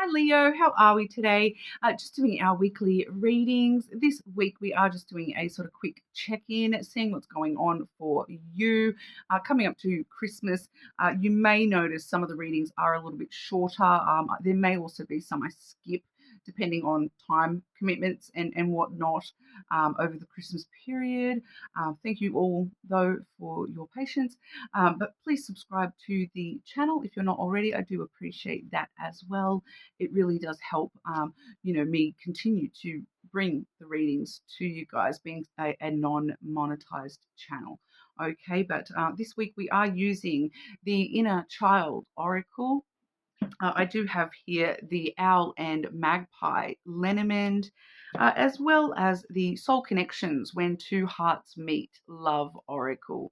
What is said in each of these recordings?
Hi Leo, how are we today? Just doing our weekly readings. This week we are just doing a sort of quick check-in, seeing what's going on for you. Coming up to Christmas, you may notice some of the readings are a little bit shorter. There may also be some I skip depending on time commitments and whatnot over the Christmas period. Thank you all, though, for your patience. But please subscribe to the channel if you're not already. I do appreciate that as well. It really does help, me continue to bring the readings to you guys, being a non-monetized channel. Okay, but this week we are using the Inner Child Oracle. I do have here the Owl and Magpie Lenormand, as well as the Soul Connections When Two Hearts Meet Love Oracle.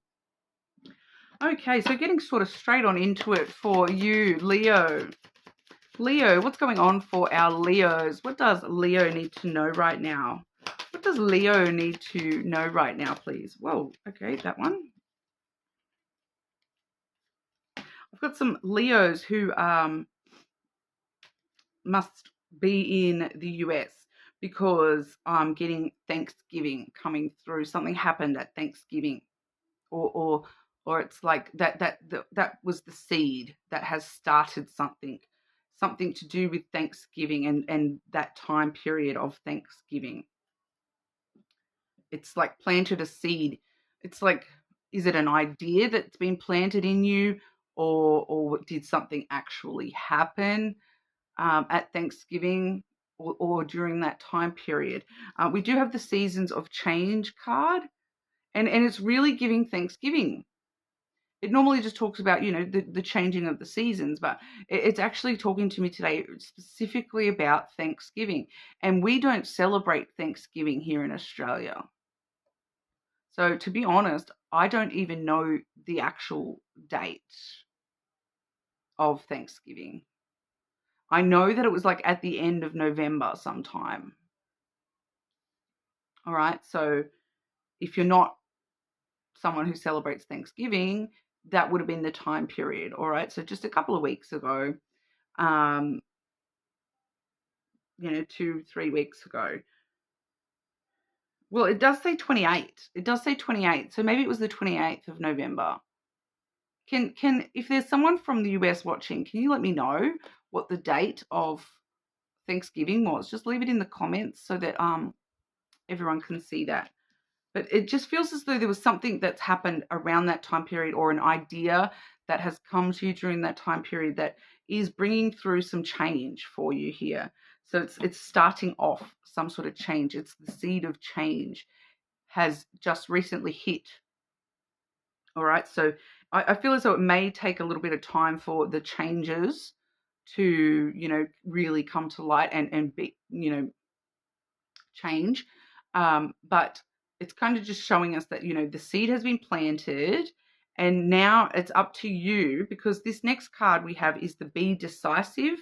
Okay, so getting sort of straight on into it for you, Leo. Leo, what's going on for our Leos? What does Leo need to know right now? What does Leo need to know right now, please? Whoa, okay, that one. I've got some Leos who must be in the US because I'm getting Thanksgiving coming through. Something happened at Thanksgiving, or it's like that was the seed that has started something to do with Thanksgiving and that time period of Thanksgiving. It's like planted a seed. It's like, is it an idea that's been planted in you, or did something actually happen at Thanksgiving or during that time period? We do have the Seasons of Change card, and it's really giving Thanksgiving. It normally just talks about, the changing of the seasons, but it's actually talking to me today specifically about Thanksgiving. And we don't celebrate Thanksgiving here in Australia. So to be honest, I don't even know the actual date of Thanksgiving. I know that it was like at the end of November sometime. All right. So if you're not someone who celebrates Thanksgiving, that would have been the time period. All right. So just a couple of weeks ago, 2-3 weeks ago. Well, it does say 28. It does say 28. So maybe it was the 28th of November. Can if there's someone from the US watching, can you let me know what the date of Thanksgiving was? Just leave it in the comments so that everyone can see that. But it just feels as though there was something that's happened around that time period, or an idea that has come to you during that time period that is bringing through some change for you here. So it's starting off some sort of change. It's the seed of change has just recently hit. All right. So I feel as though it may take a little bit of time for the changes to, really come to light and be, change. But it's kind of just showing us that, the seed has been planted, and now it's up to you, because this next card we have is the Be Decisive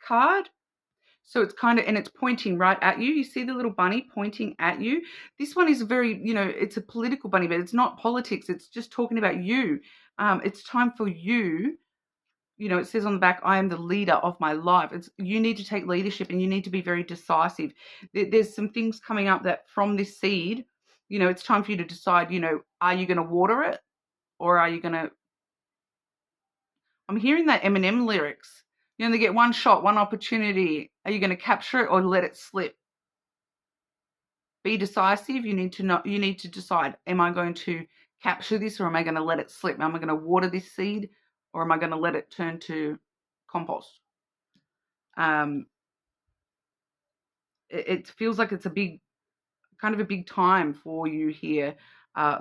card. So it's kind of, and it's pointing right at you. You see the little bunny pointing at you. This one is very, it's a political bunny, but it's not politics. It's just talking about you. It's time for you. It says on the back, I am the leader of my life. You need to take leadership, and you need to be very decisive. There's some things coming up that from this seed, it's time for you to decide, are you going to water it, or are you going to, I'm hearing that Eminem lyrics. They get one shot, one opportunity. Are you going to capture it or let it slip? Be decisive. You need to decide, am I going to capture this, or am I going to let it slip? Am I going to water this seed, or am I going to let it turn to compost? It feels like it's a big time for you here,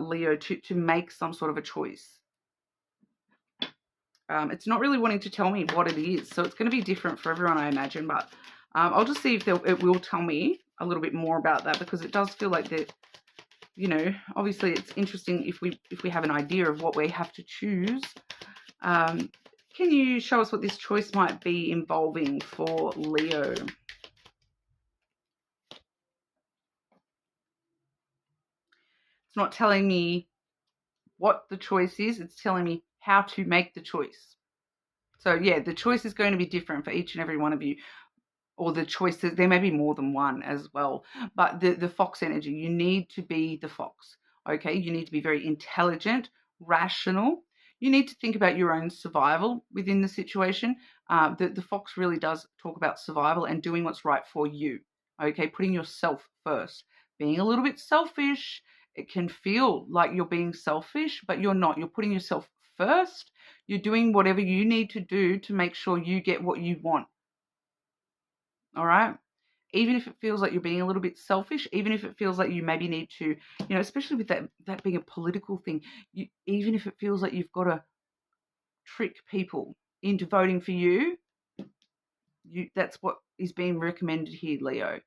Leo, to make some sort of a choice. It's not really wanting to tell me what it is, so it's going to be different for everyone, I imagine. But I'll just see if it will tell me a little bit more about that, because it does feel like that. Obviously, it's interesting if we have an idea of what we have to choose. Can you show us what this choice might be involving for Leo? It's not telling me what the choice is. It's telling me how to make the choice. So yeah, the choice is going to be different for each and every one of you, or the choices, there may be more than one as well. But the fox energy, you need to be the fox. Okay, you need to be very intelligent, rational. You need to think about your own survival within the situation. The fox really does talk about survival and doing what's right for you. Okay, putting yourself first. Being a little bit selfish, it can feel like you're being selfish, but you're not. You're putting yourself first. You're doing whatever you need to do to make sure you get what you want. All right. Even if it feels like you're being a little bit selfish, even if it feels like you maybe need to, especially with that being a political thing, even if it feels like you've got to trick people into voting for you, that's what is being recommended here, Leo.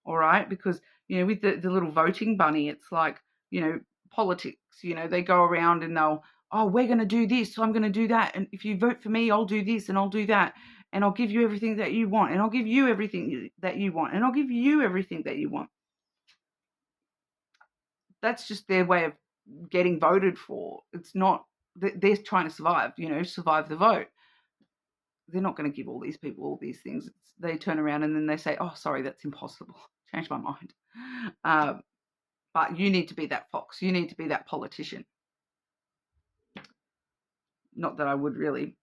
All right, because with the little voting bunny, it's like politics. They go around and they'll, oh, we're going to do this, so I'm going to do that, and if you vote for me, I'll do this and I'll do that, and I'll give you everything that you want, and I'll give you everything that you want, and I'll give you everything that you want. That's just their way of getting voted for. It's not, they're trying to survive. Survive the vote. They're not going to give all these people all these things. They turn around and then they say, oh, sorry, that's impossible. Change my mind. But you need to be that fox. You need to be that politician. Not that I would really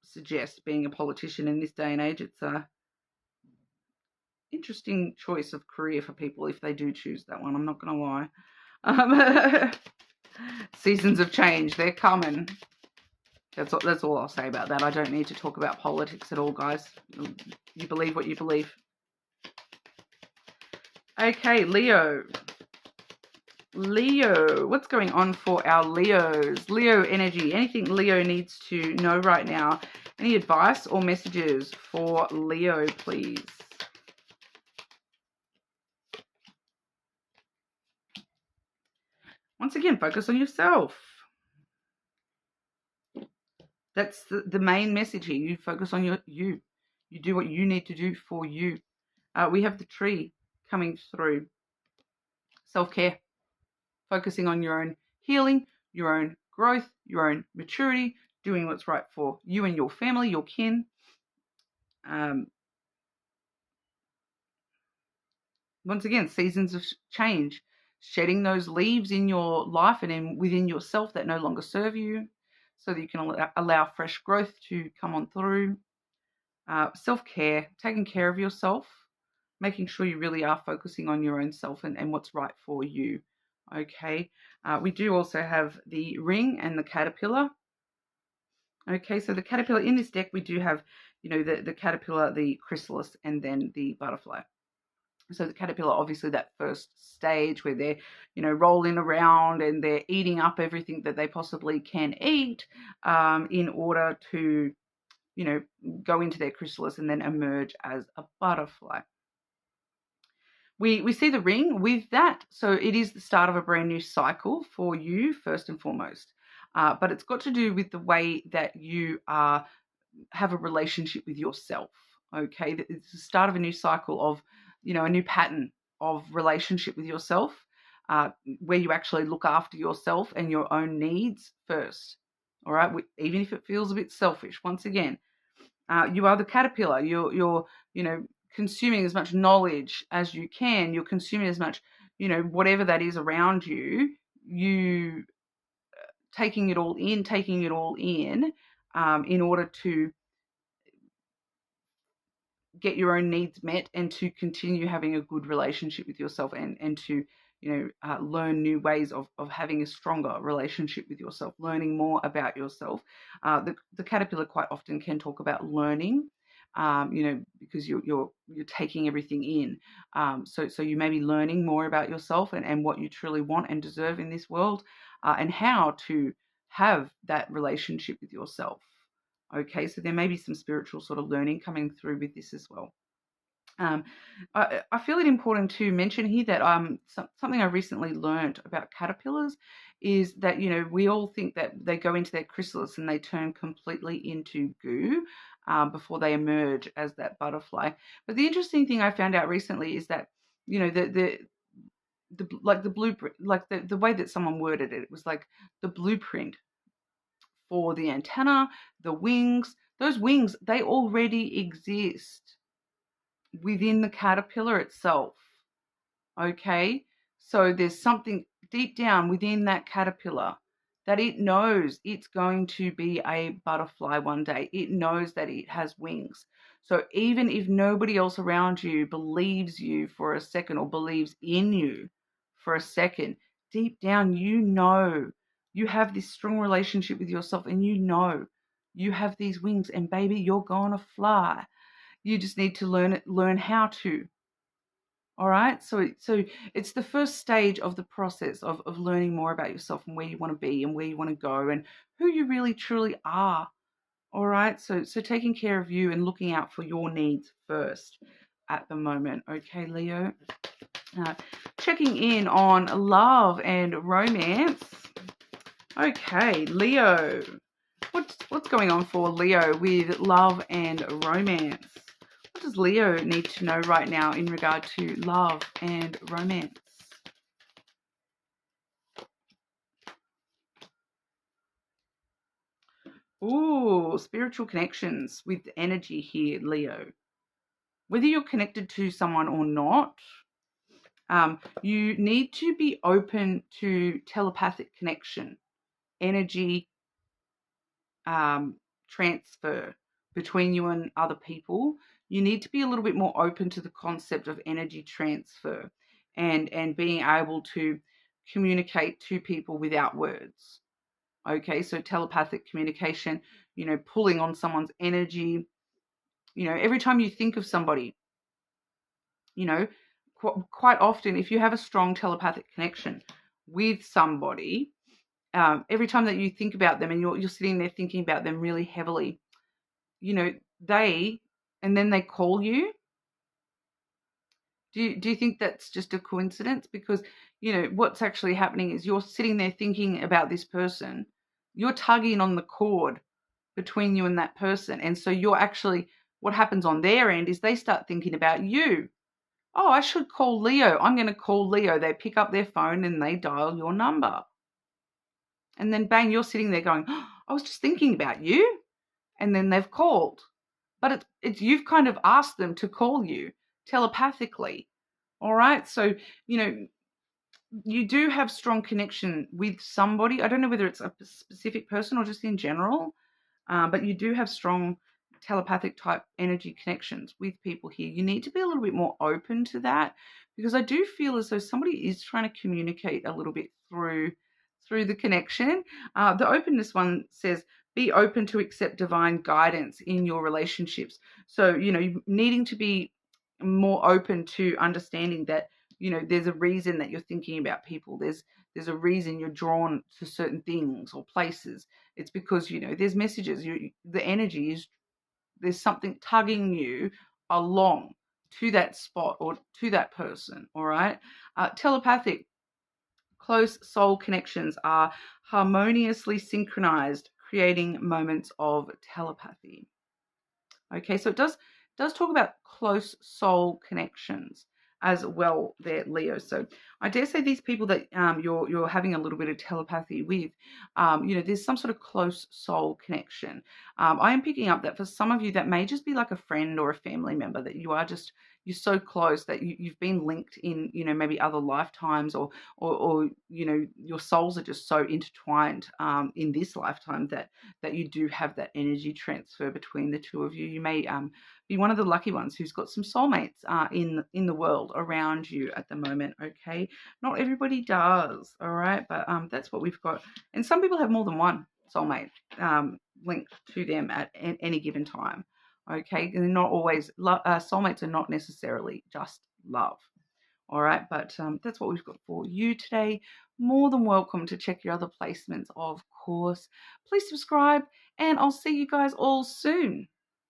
suggest being a politician in this day and age. It's a interesting choice of career for people if they do choose that one. I'm not going to lie. Seasons of change, they're coming. That's all I'll say about that. I don't need to talk about politics at all, guys. You believe what you believe. Okay, Leo. What's going on for our Leos? Leo energy. Anything Leo needs to know right now? Any advice or messages for Leo, please? Once again, focus on yourself. That's the main message here. You focus on you. You do what you need to do for you. We have the tree coming through. Self-care. Focusing on your own healing, your own growth, your own maturity, doing what's right for you and your family, your kin. Once again, seasons of change. Shedding those leaves in your life and within yourself that no longer serve you, so that you can allow fresh growth to come on through. Self-care, taking care of yourself, making sure you really are focusing on your own self and what's right for you. Okay, we do also have the ring and the caterpillar. Okay, so the caterpillar in this deck, we do have, the caterpillar, the chrysalis, and then the butterfly. So the caterpillar, obviously that first stage where they're, rolling around and they're eating up everything that they possibly can eat in order to, go into their chrysalis and then emerge as a butterfly. We see the ring with that. So it is the start of a brand new cycle for you, first and foremost. But it's got to do with the way that you have a relationship with yourself. Okay, it's the start of a new cycle of, a new pattern of relationship with yourself, where you actually look after yourself and your own needs first. All right, even if it feels a bit selfish. Once again, you are the caterpillar. You're consuming as much knowledge as you can. You're consuming as much, whatever that is around you. You taking it all in order to get your own needs met and to continue having a good relationship with yourself and to learn new ways of having a stronger relationship with yourself, learning more about yourself. The caterpillar quite often can talk about learning, because you're taking everything in. So you may be learning more about yourself and what you truly want and deserve in this world, and how to have that relationship with yourself. Okay, so there may be some spiritual sort of learning coming through with this as well. I feel it important to mention here that something I recently learned about caterpillars is that, we all think that they go into their chrysalis and they turn completely into goo before they emerge as that butterfly. But the interesting thing I found out recently is that, the blueprint, like the way that someone worded it, it was like the blueprint for the antenna, the wings, Those wings, they already exist within the caterpillar itself. Okay? So there's something deep down within that caterpillar that it knows it's going to be a butterfly one day. It knows that it has wings. So even if nobody else around you believes you for a second or believes in you for a second, deep down you know you have this strong relationship with yourself and you know you have these wings and baby, you're gonna fly. You just need to learn how to. All right. So it's the first stage of the process of learning more about yourself and where you want to be and where you want to go and who you really truly are. All right. So taking care of you and looking out for your needs first at the moment. Okay, Leo. Uh, Checking in on love and romance. Okay, Leo. What's going on for Leo with love and romance? What does Leo need to know right now in regard to love and romance? Ooh, spiritual connections with energy here, Leo. Whether you're connected to someone or not, you need to be open to telepathic connection, energy transfer between you and other people. You need to be a little bit more open to the concept of energy transfer and being able to communicate to people without words. Okay, so telepathic communication, pulling on someone's energy. Every time you think of somebody, you know, quite often, if you have a strong telepathic connection with somebody, every time that you think about them and you're sitting there thinking about them really heavily, they, and then they call you. Do you think that's just a coincidence? Because, what's actually happening is you're sitting there thinking about this person. You're tugging on the cord between you and that person. And so what happens on their end is they start thinking about you. Oh, I should call Leo. I'm going to call Leo. They pick up their phone and they dial your number. And then bang, you're sitting there going, oh, I was just thinking about you. And then they've called. But it's you've kind of asked them to call you telepathically. All right. So, you do have strong connection with somebody. I don't know whether it's a specific person or just in general, but you do have strong telepathic type energy connections with people here. You need to be a little bit more open to that because I do feel as though somebody is trying to communicate a little bit through the connection. The openness one says, be open to accept divine guidance in your relationships. So, needing to be more open to understanding that, there's a reason that you're thinking about people. There's a reason you're drawn to certain things or places. It's because, there's messages. The energy is, there's something tugging you along to that spot or to that person, all right? Telepathic, close soul connections are harmoniously synchronized, creating moments of telepathy. Okay, so it does talk about close soul connections as well there, Leo. So I dare say these people that you're having a little bit of telepathy with, there's some sort of close soul connection. I am picking up that for some of you that may just be like a friend or a family member that you're so close that you've been linked in, maybe other lifetimes or your souls are just so intertwined in this lifetime that you do have that energy transfer between the two of you. You may be one of the lucky ones who's got some soulmates in the world around you at the moment. Okay, not everybody does, all right, but that's what we've got. And some people have more than one soulmate linked to them at any given time. Okay, and they're not always soulmates are not necessarily just love. All right, but that's what we've got for you today. More than welcome to check your other placements, of course. Please subscribe, and I'll see you guys all soon.